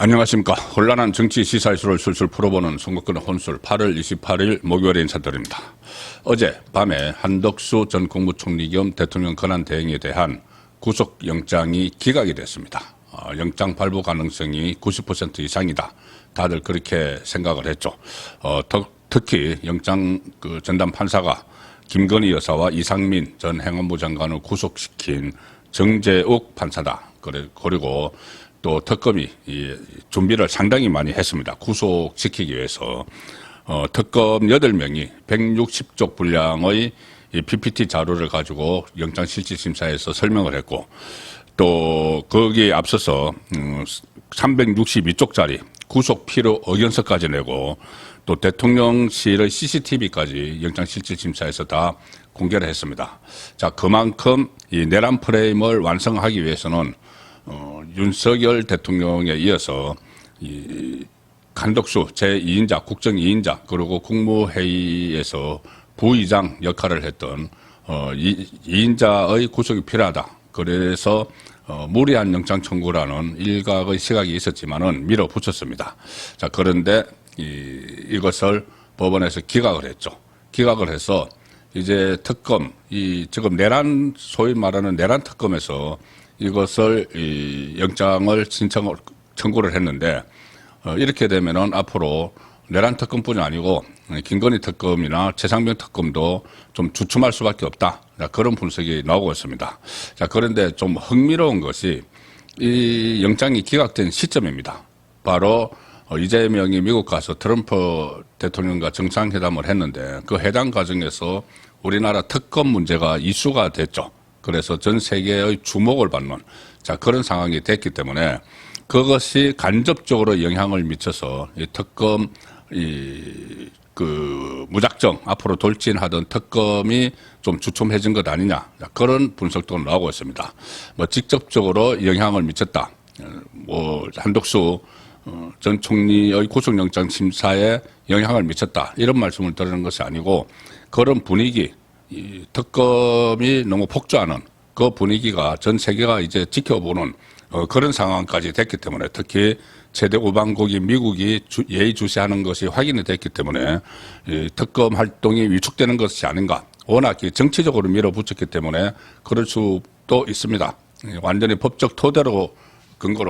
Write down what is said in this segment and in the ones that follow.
안녕하십니까. 혼란한 정치 시사이슈를 술술 풀어보는 선거권 혼술 8월 28일 목요일에 인사드립니다. 어제 밤에 한덕수 전 국무총리 겸 대통령 권한대행에 대한 구속영장이 기각이 됐습니다. 영장 발부 가능성이 90% 이상이다. 다들 그렇게 생각을 했죠. 특히 영장 전담 판사가 김건희 여사와 이상민 전 행안부 장관을 구속시킨 정재욱 판사다. 그리고 또 특검이 준비를 상당히 많이 했습니다. 구속시키기 위해서. 특검 8명이 160쪽 분량의 PPT 자료를 가지고 영장실질심사에서 설명을 했고, 또 거기에 앞서서 362쪽짜리 구속 필요 의견서까지 내고, 또 대통령실의 CCTV까지 영장실질심사에서 다 공개를 했습니다. 자, 그만큼 이 내란 프레임을 완성하기 위해서는 윤석열 대통령에 이어서 이 한덕수 제2인자, 국정 2인자, 그리고 국무회의에서 부의장 역할을 했던 2인자의 구속이 필요하다. 그래서 무리한 영장 청구라는 일각의 시각이 있었지만은 밀어붙였습니다. 자, 그런데 이것을 법원에서 기각을 했죠. 기각을 해서 이제 특검, 지금 내란, 소위 말하는 내란 특검에서 이것을 영장을 청구를 했는데, 이렇게 되면은 앞으로 내란 특검뿐이 아니고 김건희 특검이나 최상병 특검도 좀 주춤할 수밖에 없다. 그런 분석이 나오고 있습니다. 자, 그런데 좀 흥미로운 것이 이 영장이 기각된 시점입니다. 바로 이재명이 미국 가서 트럼프 대통령과 정상회담을 했는데 그 회담 과정에서 우리나라 특검 문제가 이슈가 됐죠. 그래서 전 세계의 주목을 받는, 자, 그런 상황이 됐기 때문에 그것이 간접적으로 영향을 미쳐서 이 특검, 무작정 앞으로 돌진하던 특검이 좀 주춤해진 것 아니냐. 그런 분석도 나오고 있습니다. 직접적으로 영향을 미쳤다. 한덕수 전 총리의 구속영장 심사에 영향을 미쳤다. 이런 말씀을 드리는 것이 아니고 그런 분위기, 이 특검이 너무 폭주하는 그 분위기가 전 세계가 이제 지켜보는 그런 상황까지 됐기 때문에 특히 최대 우방국인 미국이 예의주시하는 것이 확인이 됐기 때문에 이 특검 활동이 위축되는 것이 아닌가. 워낙 정치적으로 밀어붙였기 때문에 그럴 수도 있습니다. 완전히 법적 토대로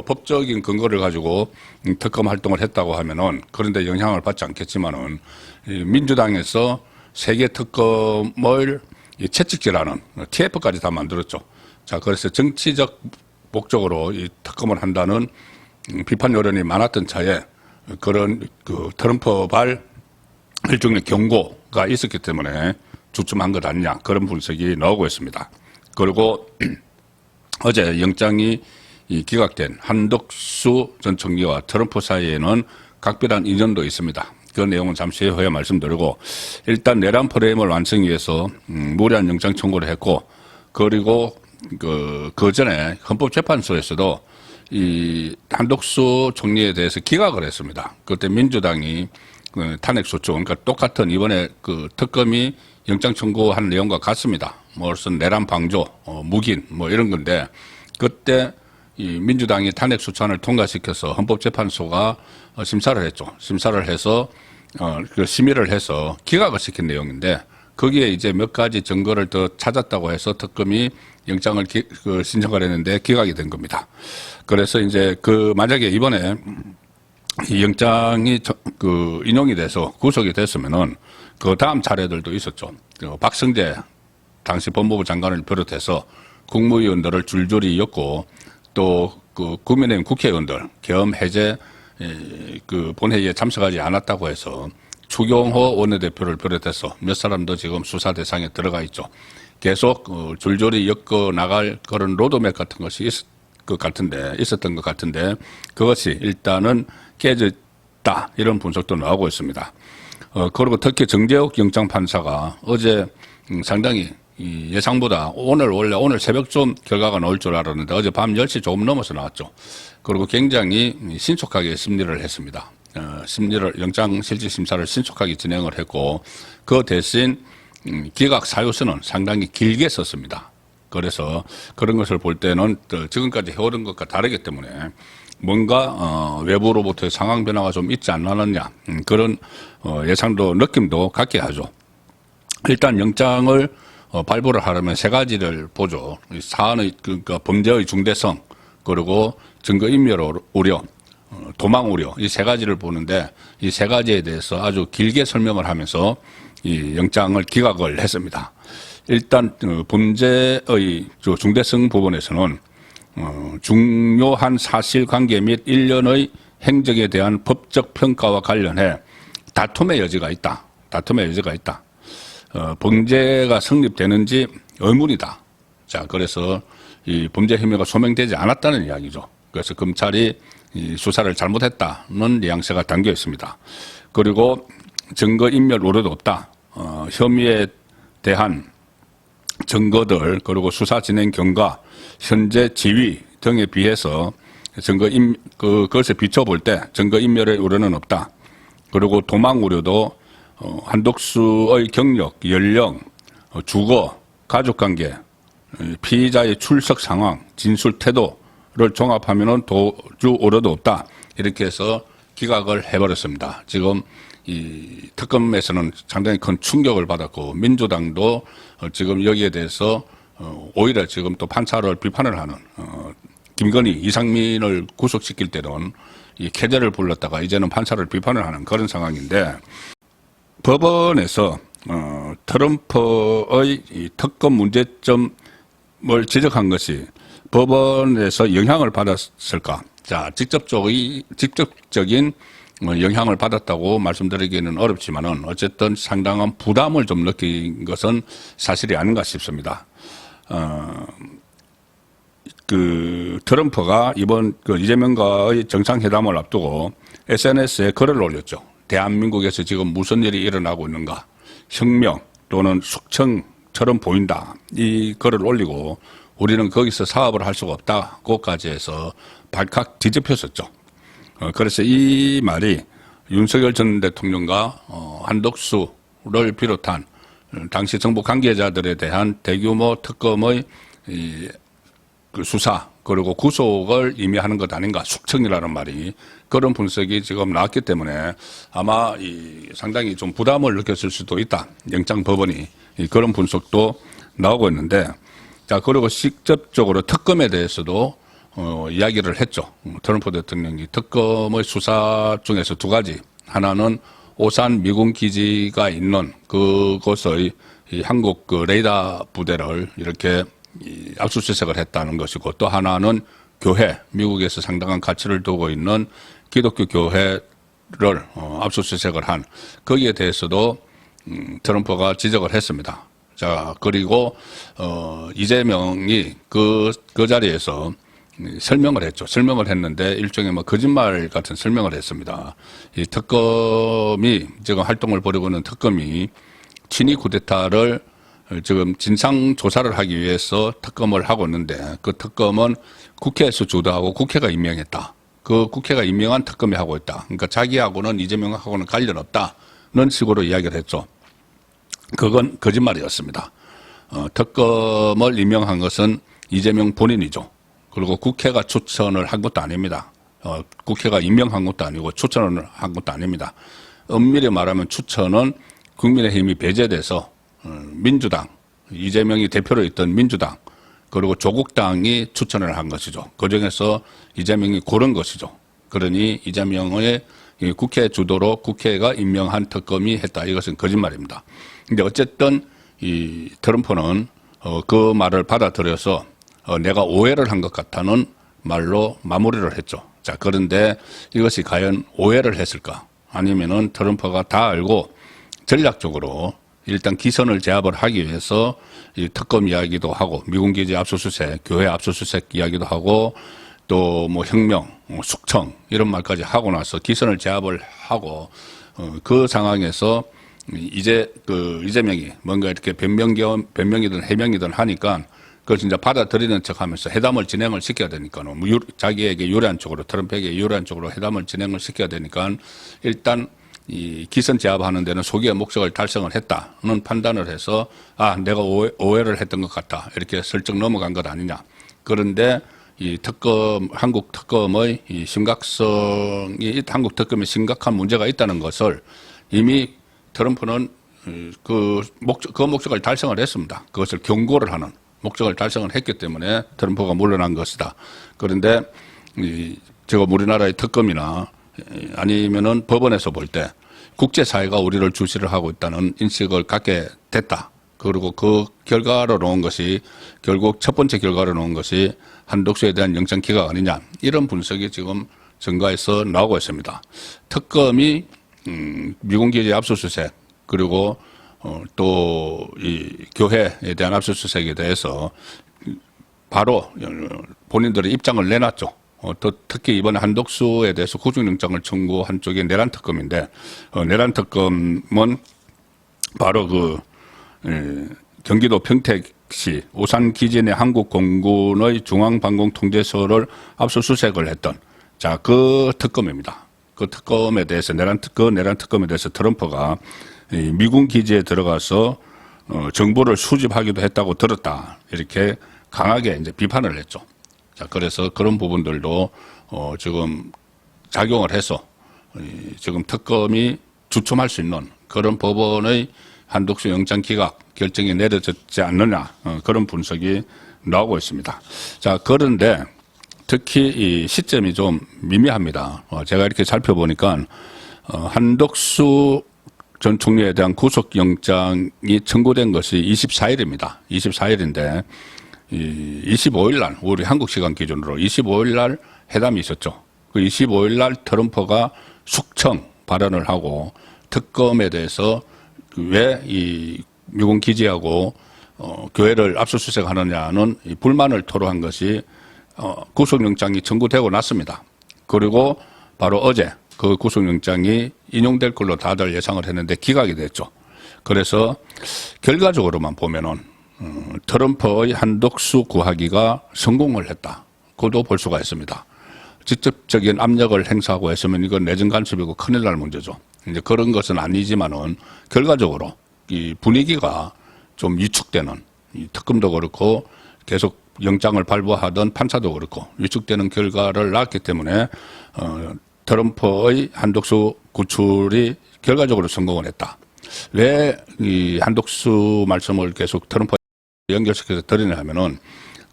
법적인 근거를 가지고 특검 활동을 했다고 하면은 그런데 영향을 받지 않겠지만은 민주당에서 세계 특검을 채찍질하는 TF까지 다 만들었죠. 자, 그래서 정치적 목적으로 이 특검을 한다는 비판 여론이 많았던 차에 그런 트럼프발 일종의 경고가 있었기 때문에 주춤한 것 아니냐. 그런 분석이 나오고 있습니다. 그리고 어제 영장이 기각된 한덕수 전 총리와 트럼프 사이에는 각별한 인연도 있습니다. 그 내용은 잠시 후에 말씀드리고, 일단 내란 프레임을 완성하기 위해서 무리한 영장 청구를 했고, 그리고 그 전에 헌법재판소에서도 이 한덕수 총리에 대해서 기각을 했습니다. 그때 민주당이 탄핵소추, 그러니까 똑같은 이번에 특검이 영장 청구한 내용과 같습니다. 무슨 내란 방조, 묵인, 이런 건데, 그때 이 민주당이 탄핵소추안을 통과시켜서 헌법재판소가 심사를 했죠. 심사를 해서 심의를 해서 기각을 시킨 내용인데 거기에 이제 몇 가지 증거를 더 찾았다고 해서 특검이 영장을 신청을 했는데 기각이 된 겁니다. 그래서 이제 만약에 이번에 이 영장이 인용이 돼서 구속이 됐으면은 그 다음 차례들도 있었죠. 박성재 당시 법무부 장관을 비롯해서 국무위원들을 줄줄이 엮고 또 국민의힘 국회의원들 겸 해제 본회의에 참석하지 않았다고 해서 추경호 원내대표를 비롯해서 몇 사람도 지금 수사 대상에 들어가 있죠. 계속 줄줄이 엮어 나갈 그런 로드맵 같은 것이 있었던 것 같은데 그것이 일단은 깨졌다 이런 분석도 나오고 있습니다. 그리고 특히 정재욱 영장판사가 어제 상당히 예상보다 원래 오늘 새벽쯤 결과가 나올 줄 알았는데 어제 밤 10시 조금 넘어서 나왔죠. 그리고 굉장히 신속하게 심리를 했습니다. 영장 실질심사를 신속하게 진행을 했고 그 대신 기각 사유서는 상당히 길게 썼습니다. 그래서 그런 것을 볼 때는 지금까지 해오던 것과 다르기 때문에 뭔가 외부로부터의 상황 변화가 좀 있지 않았느냐 그런 예상도 느낌도 갖게 하죠. 일단 영장을 발부를 하려면 세 가지를 보죠. 사안의 그러니까 범죄의 중대성 그리고 증거인멸 우려, 도망 우려 이 세 가지를 보는데 이 세 가지에 대해서 아주 길게 설명을 하면서 이 영장을 기각을 했습니다. 일단 범죄의 중대성 부분에서는 중요한 사실관계 및 일련의 행적에 대한 법적 평가와 관련해 다툼의 여지가 있다. 다툼의 여지가 있다. 범죄가 성립되는지 의문이다. 자, 그래서 이 범죄 혐의가 소명되지 않았다는 이야기죠. 그래서 검찰이 이 수사를 잘못했다는 뉘앙스가 담겨 있습니다. 그리고 증거인멸 우려도 없다. 혐의에 대한 증거들 그리고 수사 진행 경과, 현재 지위 등에 비해서 그것에 비춰볼 때 증거인멸의 우려는 없다. 그리고 도망 우려도 한독수의 경력, 연령, 주거, 가족관계, 피의자의 출석 상황, 진술 태도를 종합하면은 도주 우려도 없다. 이렇게 해서 기각을 해버렸습니다. 지금 이 특검에서는 상당히 큰 충격을 받았고 민주당도 지금 여기에 대해서 오히려 지금 또 판사를 비판을 하는 김건희, 이상민을 구속시킬 때는 이 캐제를 불렀다가 이제는 판사를 비판을 하는 그런 상황인데 법원에서 트럼프의 이 특검 문제점을 지적한 것이 법원에서 영향을 받았을까? 자, 직접적인 영향을 받았다고 말씀드리기는 어렵지만은 어쨌든 상당한 부담을 좀 느낀 것은 사실이 아닌가 싶습니다. 트럼프가 이번 이재명과의 정상회담을 앞두고 SNS에 글을 올렸죠. 대한민국에서 지금 무슨 일이 일어나고 있는가? 혁명 또는 숙청처럼 보인다. 이 글을 올리고 우리는 거기서 사업을 할 수가 없다고까지 해서 발칵 뒤집혔었죠. 그래서 이 말이 윤석열 전 대통령과 한덕수를 비롯한 당시 정부 관계자들에 대한 대규모 특검의 그 수사 그리고 구속을 의미하는 것 아닌가 숙청이라는 말이 그런 분석이 지금 나왔기 때문에 아마 상당히 좀 부담을 느꼈을 수도 있다. 영장 법원이 그런 분석도 나오고 있는데 자 그리고 직접적으로 특검에 대해서도 이야기를 했죠. 트럼프 대통령이 특검의 수사 중에서 두 가지. 하나는 오산 미군 기지가 있는 그곳의 한국 레이더 부대를 이렇게 압수수색을 했다는 것이고 또 하나는 교회, 미국에서 상당한 가치를 두고 있는 기독교 교회를 압수수색을 한 거기에 대해서도 트럼프가 지적을 했습니다. 자 그리고 이재명이 그 자리에서 설명을 했죠. 설명을 했는데 일종의 거짓말 같은 설명을 했습니다. 이 특검이 지금 활동을 벌이고 있는 특검이 친위 쿠데타를 지금 진상 조사를 하기 위해서 특검을 하고 있는데 그 특검은 국회에서 주도하고 국회가 임명했다. 그 국회가 임명한 특검이 하고 있다. 그러니까 자기하고는 이재명하고는 관련 없다는 식으로 이야기를 했죠. 그건 거짓말이었습니다. 특검을 임명한 것은 이재명 본인이죠. 그리고 국회가 추천을 한 것도 아닙니다. 국회가 임명한 것도 아니고 추천을 한 것도 아닙니다. 엄밀히 말하면 추천은 국민의힘이 배제돼서 민주당, 이재명이 대표로 있던 민주당, 그리고 조국당이 추천을 한 것이죠. 그중에서 이재명이 고른 것이죠. 그러니 이재명의 국회 주도로 국회가 임명한 특검이 했다. 이것은 거짓말입니다. 근데 어쨌든 이 트럼프는 그 말을 받아들여서 내가 오해를 한 것 같다는 말로 마무리를 했죠. 자, 그런데 이것이 과연 오해를 했을까? 아니면은 트럼프가 다 알고 전략적으로 일단 기선을 제압을 하기 위해서 이 특검 이야기도 하고 미군기지 압수수색, 교회 압수수색 이야기도 하고 또 혁명, 숙청 이런 말까지 하고 나서 기선을 제압을 하고 그 상황에서 이재명이 뭔가 이렇게 변명이든 해명이든 하니까 그걸 진짜 받아들이는 척 하면서 회담을 진행을 시켜야 되니까, 자기에게 유리한 쪽으로, 트럼프에게 유리한 쪽으로 회담을 진행을 시켜야 되니까, 일단, 이 기선 제압하는 데는 소기의 목적을 달성을 했다는 판단을 해서, 내가 오해를 했던 것 같다. 이렇게 슬쩍 넘어간 것 아니냐. 그런데 이 한국 특검의 이 심각성이, 한국 특검에 심각한 문제가 있다는 것을 이미 트럼프는 그 목적을 달성을 했습니다. 그것을 경고를 하는 목적을 달성을 했기 때문에 트럼프가 물러난 것이다. 그런데 지금 우리나라의 특검이나 아니면은 법원에서 볼 때 국제사회가 우리를 주시를 하고 있다는 인식을 갖게 됐다. 그리고 그 결과로 나온 것이, 결국 첫 번째 결과로 나온 것이 한덕수에 대한 영장 기각 아니냐, 이런 분석이 지금 증거에서 나오고 있습니다. 특검이 미군 기지 압수수색, 그리고 또 이 교회에 대한 압수수색에 대해서 바로 본인들의 입장을 내놨죠. 또 특히 이번에 한덕수에 대해서 구속영장을 청구한 쪽이 내란 특검인데, 내란 특검은 바로 경기도 평택시 오산 기지 내 한국 공군의 중앙방공통제소를 압수수색을 했던, 자, 그 특검입니다. 그 특검에 대해서 내란 특검에 대해서 트럼프가 미군 기지에 들어가서 정보를 수집하기도 했다고 들었다, 이렇게 강하게 이제 비판을 했죠. 자, 그래서 그런 부분들도 지금 작용을 해서 지금 특검이 주춤할 수 있는 그런 법원의 한덕수 영장 기각 결정이 내려졌지 않느냐, 그런 분석이 나오고 있습니다. 자, 그런데 특히 이 시점이 좀 미미합니다. 제가 이렇게 살펴보니까 한덕수 전 총리에 대한 구속영장이 청구된 것이 24일입니다. 24일인데 25일 날, 우리 한국 시간 기준으로 25일 날 회담이 있었죠. 그 25일 날 트럼프가 숙청 발언을 하고 특검에 대해서 왜 이 미군 기지하고 교회를 압수수색하느냐는 이 불만을 토로한 것이 구속영장이 청구되고 났습니다. 그리고 바로 어제 그 구속영장이 인용될 걸로 다들 예상을 했는데 기각이 됐죠. 그래서 결과적으로만 보면은 트럼프의 한덕수 구하기가 성공을 했다, 그것도 볼 수가 있습니다. 직접적인 압력을 행사하고 했으면 이건 내정 간섭이고 큰일 날 문제죠. 이제 그런 것은 아니지만은 결과적으로 이 분위기가 좀 위축되는, 이 특검도 그렇고 계속 영장을 발부하던 판사도 그렇고 위축되는 결과를 낳았기 때문에 트럼프의 한덕수 구출이 결과적으로 성공을 했다. 왜 이 한덕수 말씀을 계속 트럼프 연결시켜서 드리냐 하면은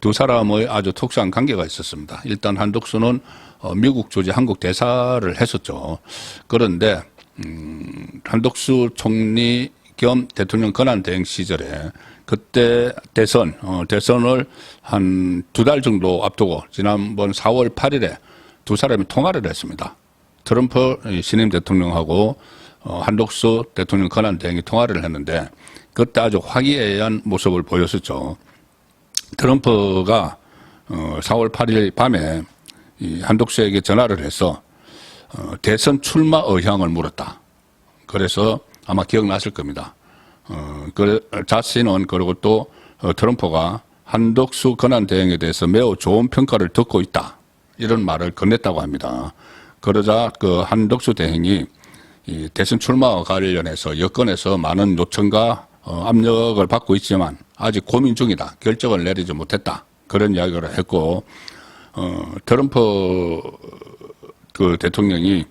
두 사람의 아주 특수한 관계가 있었습니다. 일단 한덕수는 미국 주재 한국 대사를 했었죠. 그런데 한덕수 총리 겸 대통령 권한 대행 시절에 그때 대선을 한 2달 정도 앞두고 지난번 4월 8일에 두 사람이 통화를 했습니다. 트럼프 신임 대통령하고 한덕수 대통령 권한 대행이 통화를 했는데 그때 아주 화기애애한 모습을 보였었죠. 트럼프가 4월 8일 밤에 한덕수에게 전화를 해서 대선 출마 의향을 물었다. 그래서 아마 기억나실 겁니다. 자신은 그리고 또 트럼프가 한덕수 권한 대행에 대해서 매우 좋은 평가를 듣고 있다, 이런 말을 건넸다고 합니다. 그러자 그 한덕수 대행이 이 대선 출마와 관련해서 여권에서 많은 요청과 압력을 받고 있지만 아직 고민 중이다, 결정을 내리지 못했다, 그런 이야기를 했고, 트럼프 그 대통령이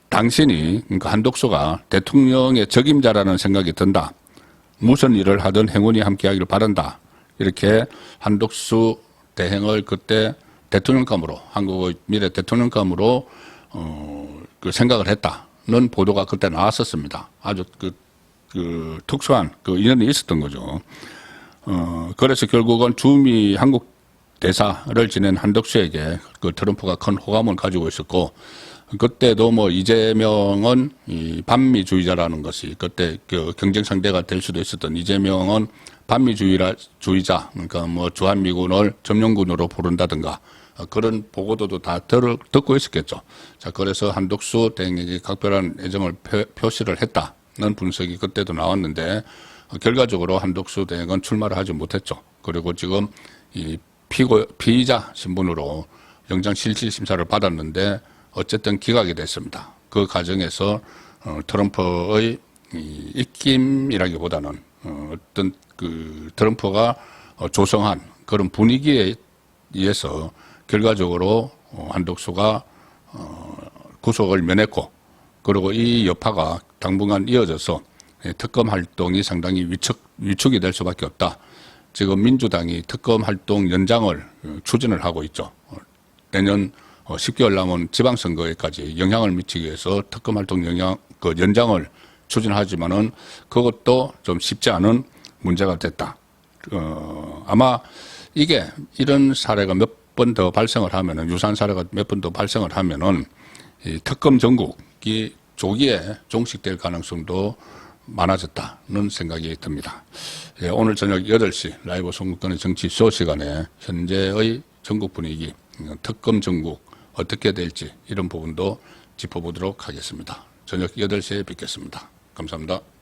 당신이, 그러니까 한덕수가 대통령의 적임자라는 생각이 든다, 무슨 일을 하든 행운이 함께하기를 바란다, 이렇게 한덕수 대행을 그때 대통령감으로, 한국의 미래 대통령감으로 그 생각을 했다는 보도가 그때 나왔었습니다. 아주 그 특수한 그 인연이 있었던 거죠. 그래서 결국은 주미 한국 대사를 지낸 한덕수에게 그 트럼프가 큰 호감을 가지고 있었고, 그때도 뭐 이재명은 이 반미주의자라는 것이, 그때 그 경쟁 상대가 될 수도 있었던 이재명은 반미주의자, 그러니까 뭐 주한미군을 점령군으로 부른다든가 그런 보고도도 다 듣고 있었겠죠. 자, 그래서 한덕수 대행에게 각별한 애정을 표시를 했다는 분석이 그때도 나왔는데, 결과적으로 한덕수 대행은 출마를 하지 못했죠. 그리고 지금 이 피의자 신분으로 영장 실질 심사를 받았는데 어쨌든 기각이 됐습니다. 그 과정에서 트럼프의 입김이라기보다는 어떤 그 트럼프가 조성한 그런 분위기에 의해서 결과적으로 한덕수가 구속을 면했고, 그리고 이 여파가 당분간 이어져서 특검 활동이 상당히 위축이 될 수밖에 없다. 지금 민주당이 특검 활동 연장을 추진을 하고 있죠. 내년 10개월 남은 지방선거에까지 영향을 미치기 위해서 특검 활동 연장을 추진하지만은 그것도 좀 쉽지 않은 문제가 됐다. 아마 이런 사례가 몇 번 더 발생을 하면은, 유사한 사례가 몇 번 더 발생을 하면은, 이 특검 전국이 조기에 종식될 가능성도 많아졌다는 생각이 듭니다. 예, 오늘 저녁 8시 라이브 송국돈의 정치 쇼 시간에 현재의 전국 분위기, 특검 전국 어떻게 될지 이런 부분도 짚어보도록 하겠습니다. 저녁 8시에 뵙겠습니다. 감사합니다.